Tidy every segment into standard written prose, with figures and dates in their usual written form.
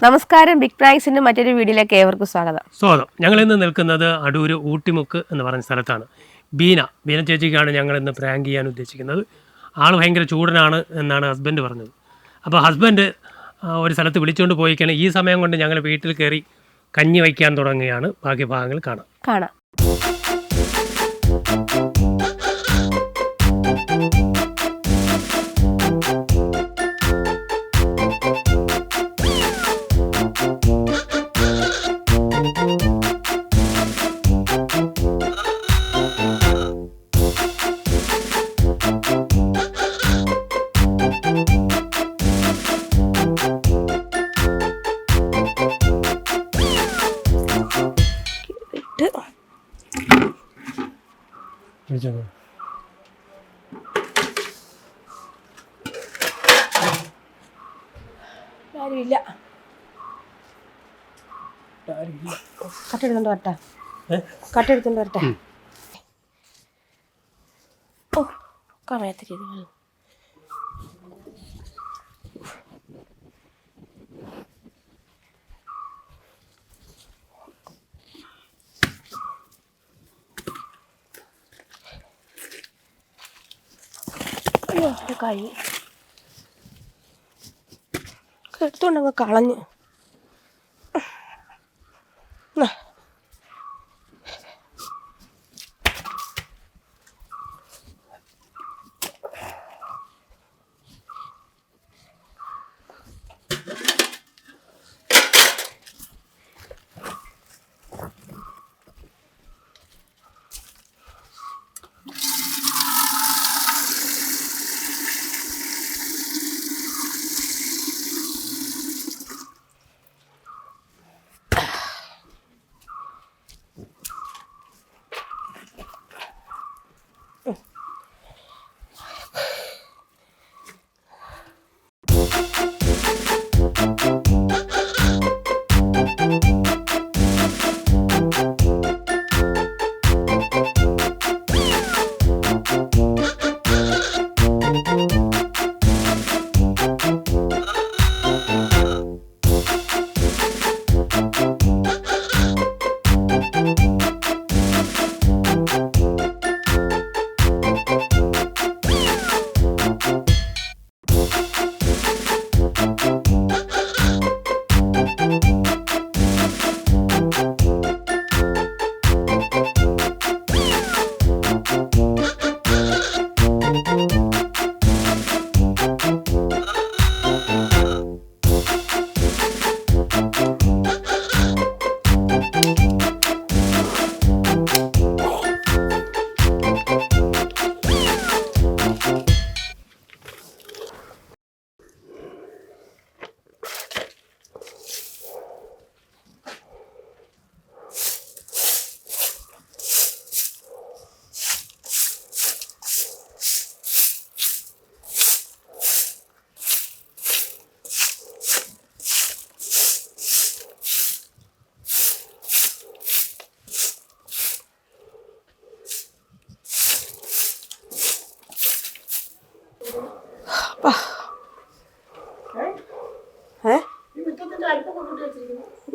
നമസ്കാരം, ബിഗ് പ്രൈസിന്റെ മറ്റൊരു വീഡിയോയിലേക്ക് ഏവർക്കും സ്വാഗതം. ഞങ്ങൾ ഇന്ന് നിൽക്കുന്നത് അടൂർ ഊട്ടിമുക്ക് എന്ന് പറഞ്ഞ സ്ഥലത്താണ്. ബീന ചേച്ചിക്കാണ് ഞങ്ങൾ ഇന്ന് പ്രാങ്ക് ചെയ്യാൻ ഉദ്ദേശിക്കുന്നത്. ആൾ ഭയങ്കര ചൂടനാണ് എന്നാണ് ഹസ്ബൻഡ് പറഞ്ഞത്. അപ്പോൾ ഹസ്ബൻഡ് ഒരു സ്ഥലത്ത് വിളിച്ചുകൊണ്ട് പോയിക്കാണ്. ഈ സമയം കൊണ്ട് ഞങ്ങൾ വീട്ടിൽ കയറി കഞ്ഞി വയ്ക്കാൻ തുടങ്ങുകയാണ്. ബാക്കി ഭാഗങ്ങൾ കാണാം. കട്ടെടുത്തോണ്ട് വരട്ടെ. ഓ കമയത്ത രീതി കൈ എടുത്തോണ്ടങ്ങ് കളഞ്ഞ്.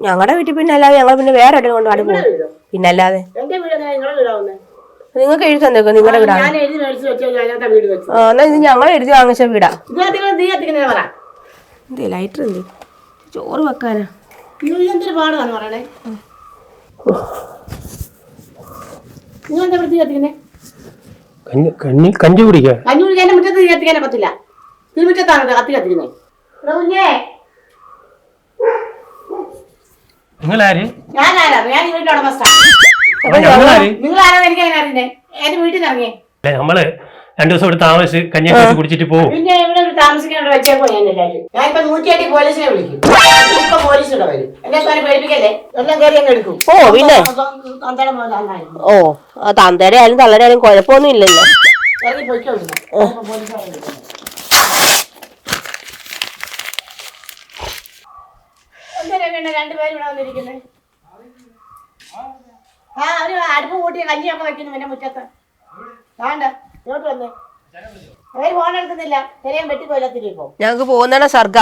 ഞങ്ങളുടെ വീട്ടിൽ പിന്നെ അല്ലാതെ ഞങ്ങൾ പിന്നെ വേറെ എവിടെ കൊണ്ട് അടുപ്പ് പിന്നെ അല്ലാതെ നിങ്ങൾക്ക് എഴുതി തന്നേക്കോ നിങ്ങളുടെ വീടാണ്. എന്നാ ഇത് ഞങ്ങൾ എഴുതി വാങ്ങിച്ച വീടാ. എന്തേ ലൈറ്റർ എന്ത് ചോറ് വെക്കാനാ? കഞ്ഞി കുടിക്കാൻ മുറ്റത്ത് തീ കത്തിക്കാനേ പറ്റില്ല. തിരുമുറ്റത്താണ് കത്തി കത്തിക്കുന്നത്. നിങ്ങളാര്? ഞാനാരാ? ഞാൻ ഈ വീട്ടിലെ ഉടമസ്ഥ. നിങ്ങൾ ആരാന്ന് എനിക്ക് എങ്ങനെ അറിയുന്നേ? എന്റെ വീട്ടിൽ നിന്ന് ഇറങ്ങിയേ. നമ്മള് 2 ദിവസം ഇവിടെ താമസിച്ച് കഞ്ഞിയൊക്കെ കുടിച്ചിട്ട് പോകും. പിന്നെ ഇവിടെ താമസിക്കാൻ വെച്ചേക്കോ? ഞാനിപ്പോ 108 പോലീസിനെ വിളിക്കും. ഇപ്പൊ പോലീസ് ഇവിടെ വരും. എന്നെ പേടിപ്പിക്കല്ലേ? എല്ലാം കയറി അങ്ങ് എടുക്കും. ഓ പിന്നെ ഓ തന്തേടെ ആയാലും തള്ളേടെ ആയാലും കുഴപ്പമൊന്നും ഇല്ലല്ലോ. ഇറങ്ങി പൊയ്ക്കോ. രണ്ടുപേരും ഇവിടെ വന്നിരിക്കുന്നത്. അവര് അടുപ്പ് കൂട്ടി കഞ്ഞിയൊക്കെ വെക്കുന്നു പിന്നെ മുറ്റത്ത്. വേണ്ട ഇങ്ങോട്ട് വന്നേ. അവര് ഫോൺ എടുക്കുന്നില്ല. ശരിയാൻ വെട്ടിപ്പോയില്ലത്തിരി ഇപ്പൊ. ഞങ്ങക്ക് പോകുന്ന സർഗ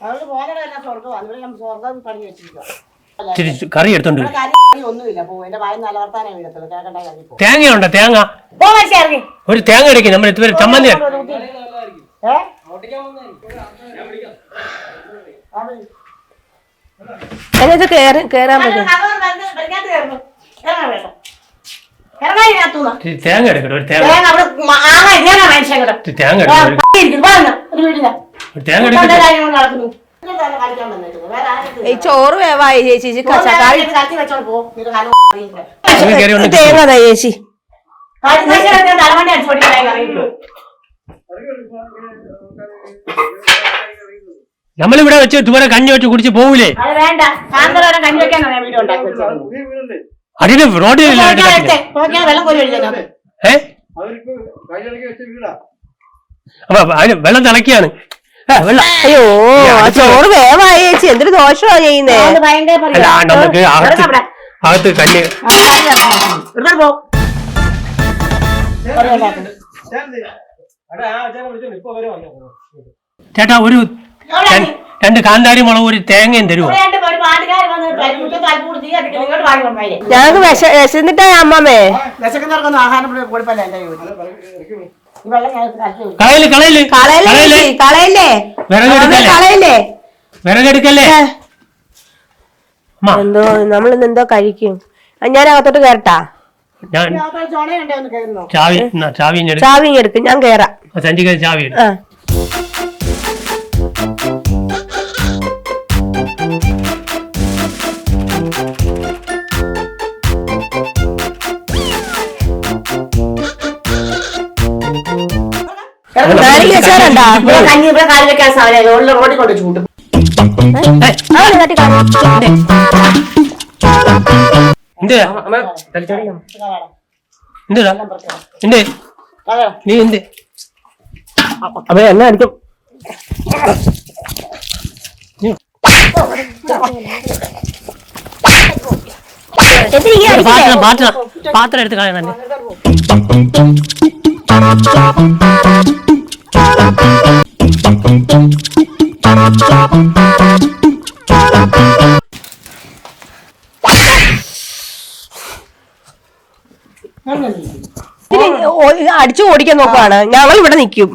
അവള് പോകുന്ന സ്വർഗം അതുപോലെ നമ്മൾ സ്വർഗം പണി വെച്ചിരിക്കുക. ഇച്ചിരി കറി എടുത്തോണ്ട് വരും. ഒന്നുമില്ല പോ എന്റെ വായ നല്ല വർത്താനേ വീഴത്തുള്ളൂ കേൾക്കണ്ട ഇറങ്ങി പോ. തേങ്ങയുണ്ടോ? തേങ്ങ പോ മനുഷ്യ ഇറങ്ങി. ഒരു തേങ്ങ എടുക്കും. നമ്മൾ ഇതുവരെ ചമ്മന്തി കേറാൻ പറ്റും. തേങ്ങ എടുക്കട്ടെ. ഒരു തേങ്ങ തേങ്ങ നടക്കുന്നു. ഈ ചോറ് വേവായി ചേച്ചി. തേങ്ങ ചേച്ചി. തലമണ്ടി അടിച്ചു. നമ്മളിവിടെ വെച്ച് ഇതുപോലെ കഞ്ഞി വെച്ച് കുടിച്ച് പോകൂലേ? അത് വേണ്ട. കാന്തോരം കഞ്ഞി വെക്കാനാണ് ഞാൻ വീഡിയോ ഉണ്ടാക്കി വെച്ചത്. അതിന് റോഡിൽ വെള്ളം കോരി ഒഴിക്കാൻ. അപ്പൊ അതിന് വെള്ളം തിളക്കിയാണ്. അയ്യോ ചോറ് വേവായി ചേച്ചി. എന്തൊരു ദോഷമാ ചെയ്യുന്നേ. നമുക്ക് അകത്ത് കഞ്ഞി ചേട്ടാ ഒരു 2 കാന്താരി മുളക് ഒരു തേങ്ങയും തരുമോ? ഞങ്ങൾക്ക് വിശന്നിട്ടാ അമ്മമ്മേ. വിശക്കുന്നവർക്കൊന്നും ആഹാരം കൊടുപ്പല്ലേ എന്റെ വിറകെടുക്കല്ലേ? എന്തോ നമ്മളിന്ന് എന്തോ കഴിക്കും. ഞാൻ അകത്തോട്ട് കേറട്ടാ? ചാവി എടുക്കും. ഞാൻ കേറാം. സഞ്ചിക്ക് ചാവി കാല് വെക്കാൻ സാധനം റോഡിൽ കൊണ്ട് ചൂട്ടും. നീ എന്ത് അപ്പൊ എന്നാ അടിക്കും? പാത്രം എടുത്ത് കളയാൻ തന്നെ. അടിച്ചു ഓടിക്കാൻ നോക്കുവാണ്. ഞങ്ങൾ ഇവിടെ നിൽക്കും.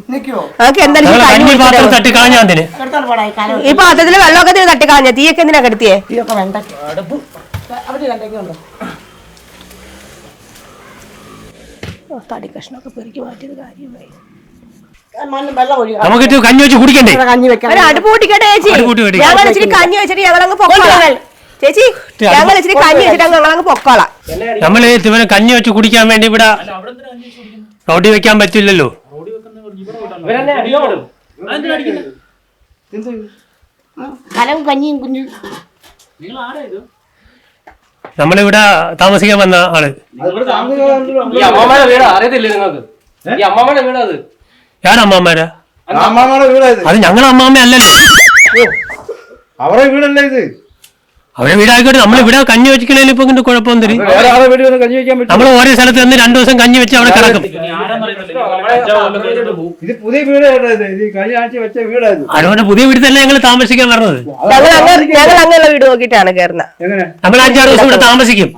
ഞങ്ങൾക്ക് എന്തായാലും ഈ പാത്രത്തില് വെള്ളമൊക്കെ തട്ടിക്കളഞ്ഞ. തീയൊക്കെ എന്തിനാ കെടുത്തിയേ? തടി കഷ്ണമൊക്കെ പെരുക്കി മാറ്റിയത് കാര്യമായി. നമുക്ക് കഞ്ഞി വെച്ച് കുടിക്കണ്ടേ? അടുപ്പ് കൂട്ടിക്കട്ടെ ചേച്ചി. ഞങ്ങൾ ഇച്ചിരി കഞ്ഞി വെച്ചിട്ട് ഞങ്ങളങ്ങ് പൊക്കോളാം. ചേച്ചി ഞങ്ങൾ ഇച്ചിരി കഞ്ഞി വെച്ചിട്ട് ഞങ്ങളങ്ങ് പൊക്കോളാം. നമ്മള് ഇവനെ കഞ്ഞി വെച്ച് കുടിക്കാൻ വേണ്ടി ഇവിടെ റോഡി വെക്കാൻ പറ്റില്ലല്ലോ. നമ്മളിവിടെ താമസിക്കാൻ വന്ന ആള്. ഞാൻ അമ്മാമ്മരാ? അത് ഞങ്ങളെ അമ്മാമ്മ അല്ലല്ലോ. അവരെ വീടല്ലേ ഇത്? അവരെ വീടായിക്കോട്ടെ. നമ്മളിവിടെ കഞ്ഞി വെച്ചിക്കണേലും ഇപ്പൊ ഇങ്ങനെ കുഴപ്പം തരും. നമ്മൾ ഓരോ സ്ഥലത്ത് നിന്ന് 2 ദിവസം കഞ്ഞി വെച്ച് അവിടെ കിടക്കും. ഇത് പുതിയ വീടാണ്. കഴിഞ്ഞ ആഴ്ച വെച്ച വീടായിരുന്നു. അതുകൊണ്ട് പുതിയ വീട്ടിൽ തന്നെ ഞങ്ങൾ താമസിക്കാൻ പറഞ്ഞത്. ഞങ്ങൾ അങ്ങനെയുള്ള വീട് നോക്കിയിട്ടാണ് കയറുന്നത്. നമ്മൾ 5-6 ദിവസം ഇവിടെ താമസിക്കും.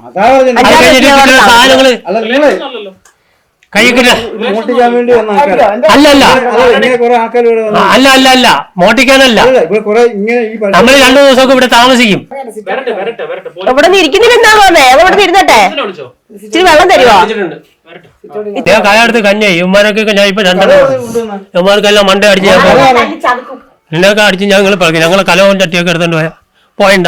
സാധനങ്ങള് കൈക്കിട്ട അല്ലല്ല അല്ല മോട്ടിക്കാനല്ല. നമ്മൾ 2 ദിവസമൊക്കെ ഇവിടെ താമസിക്കും. ഇവിടെ ഇരിക്കുന്നില്ല. എന്താ പറഞ്ഞേ? ഇവിടെ ഇരുന്നട്ടെ. ഇച്ചിരി വെള്ളം തരുമോ? കാലടുത്ത് കഞ്ഞി ഇവന്മാരൊക്കെ ഞാൻ ഇപ്പൊ 2 ഇവന്മാർക്കെല്ലാം മണ്ട അടിച്ച് നിന്നൊക്കെ അടിച്ച് ഞങ്ങൾ പറയും. ഞങ്ങളെ കലവും ചട്ടിയൊക്കെ എടുത്തോണ്ട് പോയണ്ട.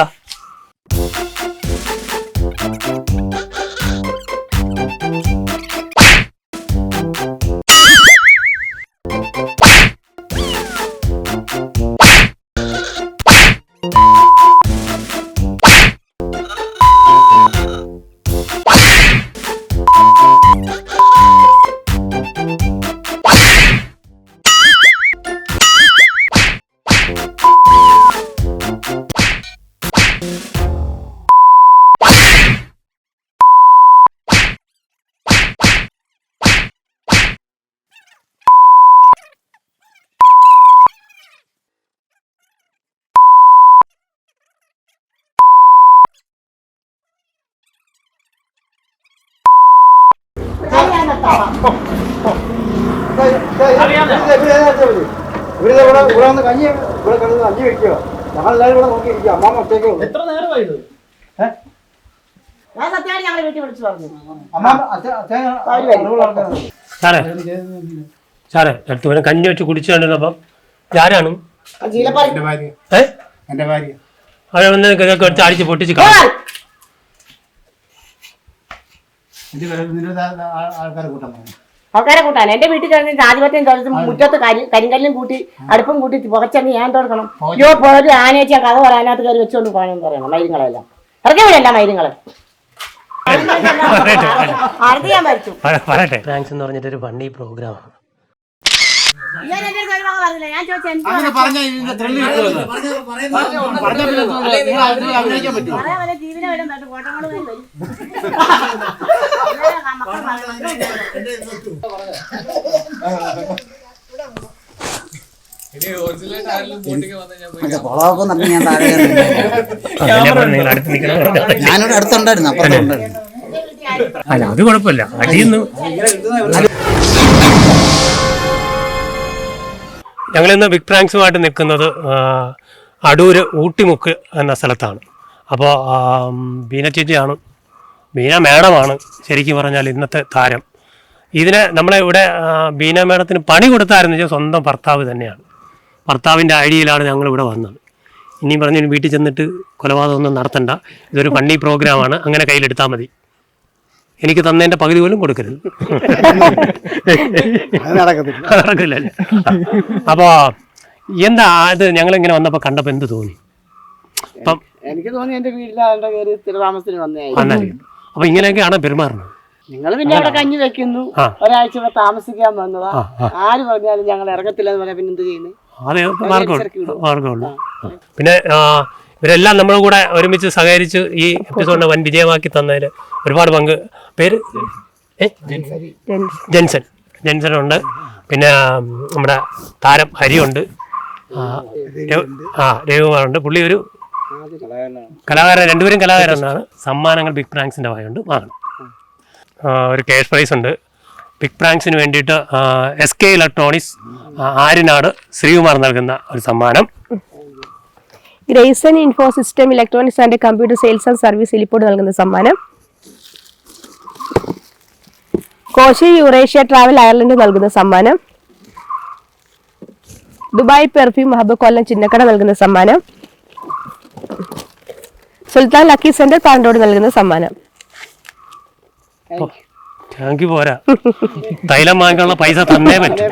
ഇവിടെ വന്ന് കഞ്ഞി ഇവിടെ കിടന്ന് കഞ്ഞി വെക്കുക. ഞങ്ങളെല്ലാവരും ഇവിടെ നോക്കിയിരിക്കുക. അമ്മാമ്മ ഒറ്റയ്ക്കേ ഉള്ളൂ. ഞാൻ സത്യമായിട്ട് ഞങ്ങളെ വീട്ടിൽ വിളിച്ചു പറഞ്ഞു. സാറേ സാറേ അടുത്ത് വരെ കഞ്ഞി വെച്ച് കുടിച്ചു കണ്ടിരുന്നപ്പം ആരാണ് എന്റെ ഭാര്യ അവരെ വന്ന് ഇതൊക്കെ എടുത്ത് അടിച്ച് പൊട്ടിച്ച് കളഞ്ഞു. ആൾക്കാരെ കൂട്ടാൻ പറഞ്ഞു. ആൾക്കാരെ കൂട്ടാൻ എന്റെ വീട്ടിൽ കിടന്ന് ജാതിപത്യം തൊഴിച്ച് മുറ്റത്ത് കരിങ്കല്ലും കൂട്ടി അടുപ്പും കൂട്ടി പുകച്ചെന്ന് ഞാൻ തുടക്കണം. അയ്യോ പോയിട്ട് ആനയിച്ച കഥ പറയാനകത്ത് കയറി വെച്ചോണ്ട് പോകണമെന്ന് പറയണം. മൈര്യങ്ങളെല്ലാം ഇറക്കി വിടല്ല മൈര്യങ്ങളെ അടുത്ത് ഞാൻ മരിച്ചു. പറയട്ടെ പ്രാങ്ക്സ് എന്ന് പറഞ്ഞിട്ട് ഒരു ഫണ്ണി പ്രോഗ്രാമാണ്. ഞാൻ ചോദിച്ചു ജീവിതം വരും കോട്ടങ്ങളും വരും. ഞാനിവിടെ അടുത്തുണ്ടായിരുന്നു, അപ്പുറത്തുണ്ടായിരുന്നു. അല്ല അത് കുഴപ്പമില്ല. അടിയൊന്നും ഞങ്ങളിന്ന് ബിഗ് പ്രാങ്ക്സുമായിട്ട് നിൽക്കുന്നത് അടൂര് ഊട്ടിമുക്ക് എന്ന സ്ഥലത്താണ്. അപ്പോൾ ബീന ചേച്ചിയാണ്, ബീന മേഡമാണ് ശരിക്കും പറഞ്ഞാൽ ഇന്നത്തെ താരം. ഇതിനെ നമ്മളെ ഇവിടെ ബീന മേഡത്തിന് പണി കൊടുത്തായിരുന്നു വെച്ചാൽ സ്വന്തം ഭർത്താവ് തന്നെയാണ്. ഭർത്താവിൻ്റെ ഐഡിയയിലാണ് ഞങ്ങളിവിടെ വന്നത്. ഇനിയും പറഞ്ഞു വീട്ടിൽ ചെന്നിട്ട് കൊലപാതകമൊന്നും നടത്തണ്ട, ഇതൊരു ഫണ്ണി പ്രോഗ്രാമാണ്, അങ്ങനെ കയ്യിലെടുത്താൽ മതി, എനിക്ക് തന്നതിൻ്റെ പകുതി പോലും കൊടുക്കരുത്. നടക്കില്ലല്ലേ? അപ്പോൾ എന്താ അത് ഞങ്ങളിങ്ങനെ വന്നപ്പോൾ കണ്ടപ്പോൾ എന്ത് തോന്നി? അപ്പം എനിക്ക് തോന്നി എന്റെ വീട്ടിലെ കയറി സ്ഥിരതാമസത്തിന് വന്നായിരിക്കും. അപ്പോൾ ഇങ്ങനെയൊക്കെയാണ് പെരുമാറുന്നത്. നിങ്ങൾ പിന്നെ അവിടെ കഞ്ഞി വെക്കുന്നു, ഒരാഴ്ച ഇവിടെ താമസിക്കാൻ വന്നതാ. ആര് പറഞ്ഞാലും ഞങ്ങൾ ഇറങ്ങത്തില്ല എന്ന് പറയാൻ പിന്നെ എന്ത് ചെയ്യുന്നത്? അതെ, മാർഗമുള്ളൂ. പിന്നെ ഇവരെല്ലാം നമ്മുടെ കൂടെ ഒരുമിച്ച് സഹകരിച്ച് ഈ എപ്പിസോഡിനെ വൻ വിജയമാക്കി തന്നതിൽ ഒരുപാട് പങ്ക്. പേര് ജെൻസനുണ്ട്, പിന്നെ നമ്മുടെ താരം ഹരിയുണ്ട്, രവികുമാറുണ്ട്. പുള്ളി ഒരു കലാകാരൻ, രണ്ടുപേരും കലാകാരനാണ്. സമ്മാനങ്ങൾ ബിഗ് പ്രാങ്ക്സിൻ്റെ വകയുണ്ട്, വാങ്ങണം. ഒരു ക്യാഷ് പ്രൈസ് ഉണ്ട് ബിഗ് പ്രാങ്ക്സിന് വേണ്ടിയിട്ട്. SK ഇലക്ട്രോണിക്സ് ആര്യനാട് ശ്രീകുമാർ നൽകുന്ന ഒരു സമ്മാനം. Grayson info system electronics and computer sales and service എലിപ്പോർട്ട് നൽകുന്ന സമ്മാനം. കോശി യൂറേഷ്യ ട്രാവൽ അയർലൻഡ് നൽകുന്ന സമ്മാനം. Dubai perfume hub Kollam Chinnakada നൽകുന്ന സമ്മാനം. സുൽത്താൻ ലക്കി സെന്റർ പാണ്ടോട് നൽകുന്ന സമ്മാനം. Thank you. പോരാ, തൈലം വാങ്ങാനുള്ള പൈസ തന്നേ പറ്റും.